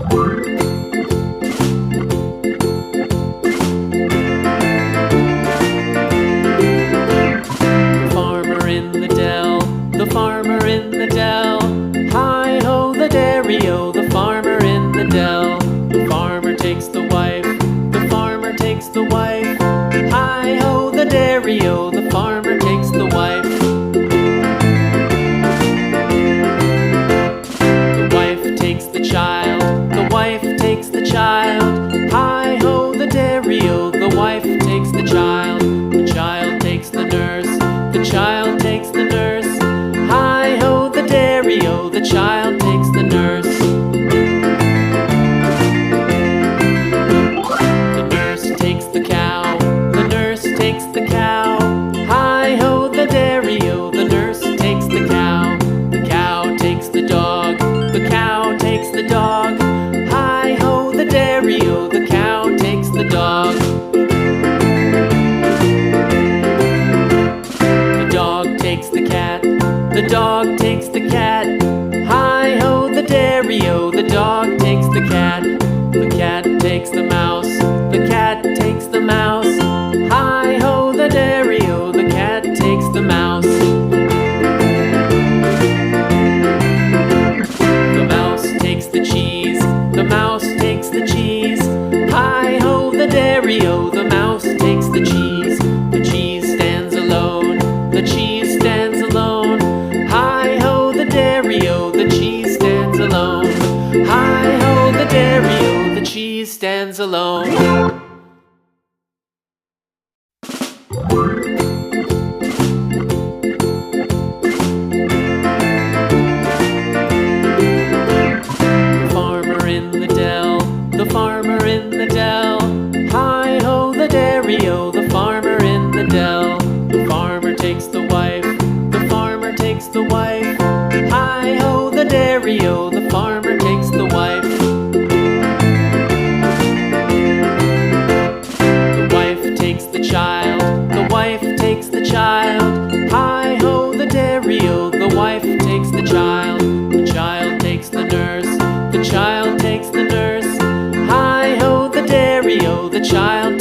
Farmer in the dell, the farmer in the dell. Hi-ho the dairy-o, the farmer in the dell. The farmer takes the wife, the farmer takes the wife. Hi-ho the dairy-o, the farmer takes the wife. The wife takes the child, the wife takes the child. Hi-ho the dairy-o, the wife takes the child. The child takes the nurse, the child takes the nurse. Hi-ho the dairy-o, the child takes the nurse. The nurse takes the cow, the nurse takes the cow. Hi-ho the dairy-o, the nurse takes the cow. The cow takes the dog, the cow takes the dog. Hi-ho the dairy-o, the cow takes the dog. The dog takes the cat, the dog takes the cat. Hi-ho the dairy-o, the dog takes the cat. The cat takes the mouse, the cat takes the mouse. Hi-ho the dairy-o, the cat takes the mouse. The mouse takes the cheese, the mouse takes the cheese. Hi-ho the dairy-o, the mouse takes the cheese. The cheese stands alone, the cheese stands alone. Hi-ho the dairy-o, the cheese stands alone. Hi-ho the dairy-o, the cheese stands alone. The farmer in the dell, the farmer in the dell. Hi-ho the dairy-o, the farmer in the dell. The farmer takes the wife, the farmer takes the wife. Hi-ho the dairy-o, the farmer takes the wife. The wife takes the child, the wife takes the child. Hi-ho the dairy-o, the wife takes the child. The child takes the nurse, the child takes the nurse. Hi-ho the dairy-o, the child